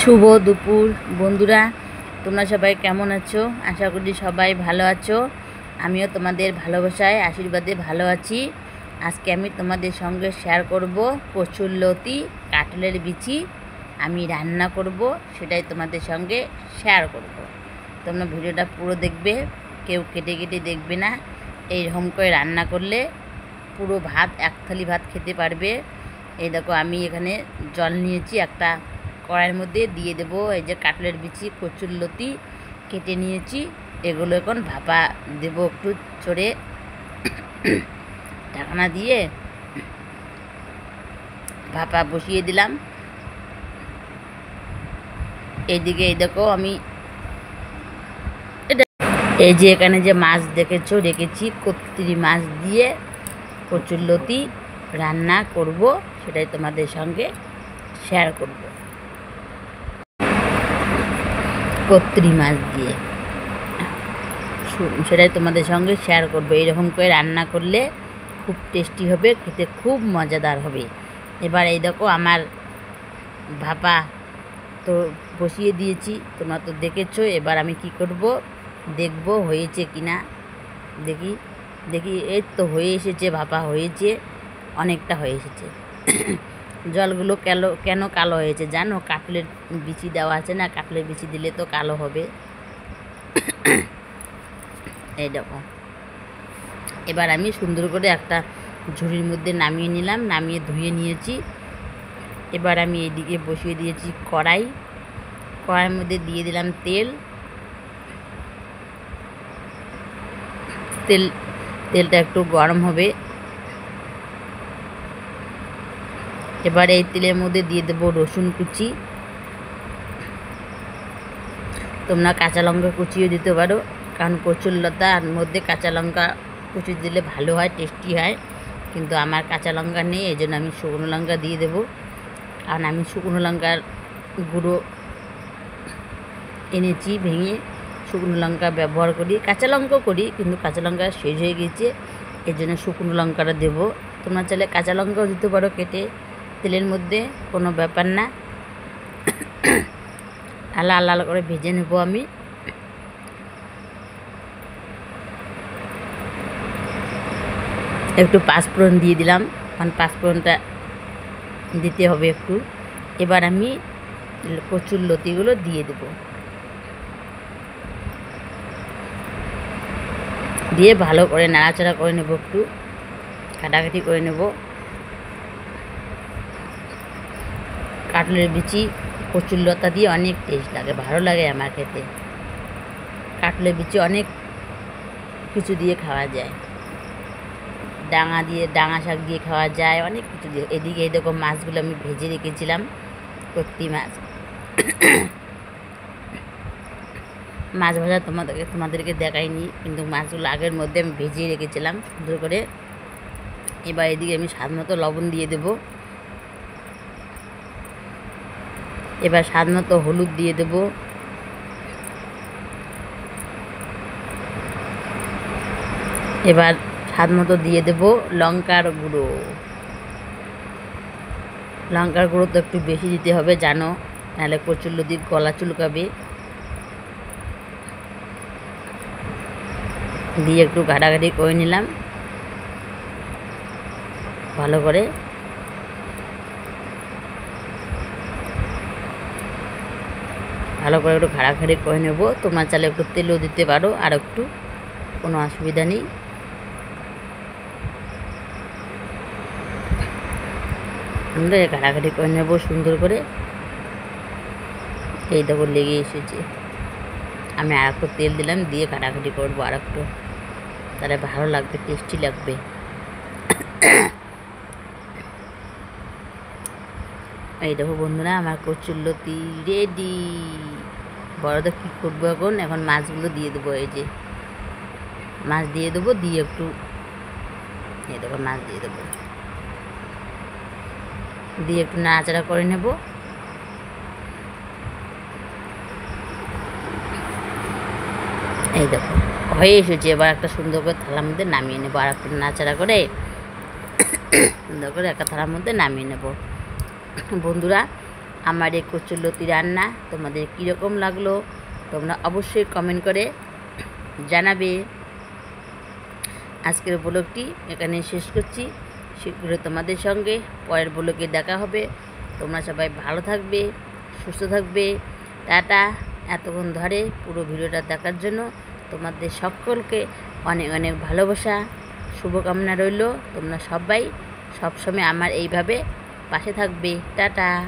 শুভ দুপুর বন্ধুরা, তোমরা সবাই কেমন আছো? আশা করি সবাই ভালো আছো। আমিও তোমাদের ভালোবাসায় আশীর্বাদে ভালো আছি। আজকে আমি তোমাদের সঙ্গে শেয়ার করব কচুরলতি কাঁঠালের বিচি আমি রান্না করব, সেটাই তোমাদের সঙ্গে শেয়ার করব। তোমরা ভিডিওটা পুরো দেখবে, কেউ কেটে কেটে দেখবে না। এইরকম করে রান্না করলে পুরো ভাত, এক থালি ভাত খেতে পারবে। এই দেখো, আমি এখানে জল নিয়েছি, একটা কড়াইয়ের মধ্যে দিয়ে দেবো এই যে কাঁঠালের বিচি, কচুরলতি কেটে নিয়েছি। এগুলো এখন ভাপা দেব একটু চড়ে, ঢাকনা দিয়ে ভাপা বসিয়ে দিলাম। এইদিকে এই দেখো, আমি এই যে এখানে যে মাছ দেখেছো রেখেছি, কত্রি মাছ দিয়ে কচুরলতি রান্না করব, সেটাই তোমাদের সঙ্গে শেয়ার করব। কত্রি মাছ দিয়ে সেটাই তোমাদের সঙ্গে শেয়ার করবো। এইরকম করে রান্না করলে খুব টেস্টি হবে, খেতে খুব মজাদার হবে। এবার এই দেখো, আমার ভাপা তো বসিয়ে দিয়েছি, তোমরা তো দেখেছো। এবার আমি কি করব, দেখব হয়েছে কি না। দেখি দেখি এই তো হয়ে এসেছে, ভাপা হয়েছে, অনেকটা হয়ে এসেছে। জলগুলো কেন কালো হয়েছে জানো? কাঁঠালের বিচি দেওয়া আছে না, কাঁঠালের বিচি দিলে তো কালো হবে। এই দেখো, এবার আমি সুন্দর করে একটা ঝুড়ির মধ্যে নামিয়ে নিলাম, নামিয়ে ধুয়ে নিয়েছি। এবার আমি এইদিকে বসিয়ে দিয়েছি কড়াইয়ের মধ্যে দিয়ে দিলাম তেলটা একটু গরম হবে। এবার এই তেলের মধ্যে দিয়ে দেবো রসুন কুচি। তোমরা কাঁচা লঙ্কা কুচিও দিতে পারো, কারণ কচুরলতার মধ্যে কাঁচা লঙ্কা কুচি দিলে ভালো হয়, টেস্টি হয়। কিন্তু আমার কাঁচা লঙ্কা নেই, এই জন্য আমি শুকনো লঙ্কা দিয়ে দেবো। কারণ আমি শুকনো লঙ্কার গুঁড়ো এনেছি ভেঙে, শুকনো লঙ্কা ব্যবহার করি, কাঁচা লঙ্কাও করি, কিন্তু কাঁচা লঙ্কা শেষ হয়ে গেছে, এই জন্য শুকনো লঙ্কাটা দেবো। তোমরা চাইলে কাঁচা লঙ্কাও দিতে পারো কেটে তেলের মধ্যে, কোনো ব্যাপার না। লাল লাল করে ভেজে নেব আমি। একটু পাঁচফোড়ন দিয়ে দিলাম, কারণ পাঁচফোড়নটা দিতে হবে একটু। এবার আমি কচুরলতিগুলো দিয়ে দেব, দিয়ে ভালো করে নাড়াচাড়া করে নেব, একটু কাটাকাটি করে নেব। কাঁঠালের বিচি কচুরলতা দিয়ে অনেক টেস্ট লাগে, ভালো লাগে আমার খেতে। কাঁঠালের বিচি অনেক কিছু দিয়ে খাওয়া যায়, ডাঙা শাক দিয়ে খাওয়া যায়, অনেক কিছু দিয়ে। এদিকে এই দেখো, মাছগুলো আমি ভেজে রেখেছিলাম, কত্রি মাছ। মাছ ভাজা তোমাদেরকে দেখাইনি, কিন্তু মাছগুলো আগের মধ্যে আমি ভেজে রেখেছিলাম সুন্দর করে। এবার এদিকে আমি স্বাদ মতো লবণ দিয়ে দেব। এবার স্বাদ মতো হলুদ দিয়ে দেব। এবার স্বাদ মতো দিয়ে দেব লঙ্কার গুঁড়ো। লঙ্কার গুঁড়ো তো একটু বেশি দিতে হবে জানো, নাহলে কচুরলতি গলা চুলকাবে। দিয়ে একটু ঘাটাঘাটি করে নিলাম ভালো করে। একটু ঘাটাঘাটি করে নেব। তোমরা চাইলে একটু তেলও দিতে পারো, আর একটু, কোনো অসুবিধা নেই। আমরা ঘাটাঘাটি করে নেব সুন্দর করে। এই দেখো লেগে এসেছে, আমি আর একটু তেল দিলাম, দিয়ে ঘাটাঘাটি করবো আর একটু, তাহলে ভালো লাগবে, টেস্টি লাগবে। এই দেখো বন্ধুরা, আমার কচুরলতি রেডি। বড়দের কী করবো এখন মাছগুলো দিয়ে দেবো। এই যে মাছ দিয়ে দেবো, দিয়ে একটু, এই দেখো মাছ দিয়ে দেবো, দিয়ে একটু নাড়াচাড়া করে নেব। এই দেখো হয়ে এসেছে। এবার একটা সুন্দর করে থালার মধ্যে নামিয়ে নেবো, আর একটু নাড়াচাড়া করে সুন্দর করে একটা থালার মধ্যে নামিয়ে নেব। বন্ধুরা, আমার এই কচুরলতি রান্না তোমাদের কীরকম লাগলো তোমরা অবশ্যই কমেন্ট করে জানাবে। আজকের ব্লগটি এখানে শেষ করছি। শীঘ্রই তোমাদের সঙ্গে পরের ব্লগে দেখা হবে। তোমরা সবাই ভালো থাকবে, সুস্থ থাকবে। টাটা। এতক্ষণ ধরে পুরো ভিডিওটা দেখার জন্য তোমাদের সকলকে অনেক অনেক ভালোবাসা, শুভকামনা রইল। তোমরা সবাই সবসময় আমার এইভাবে পাশে থাকবে। টাটা।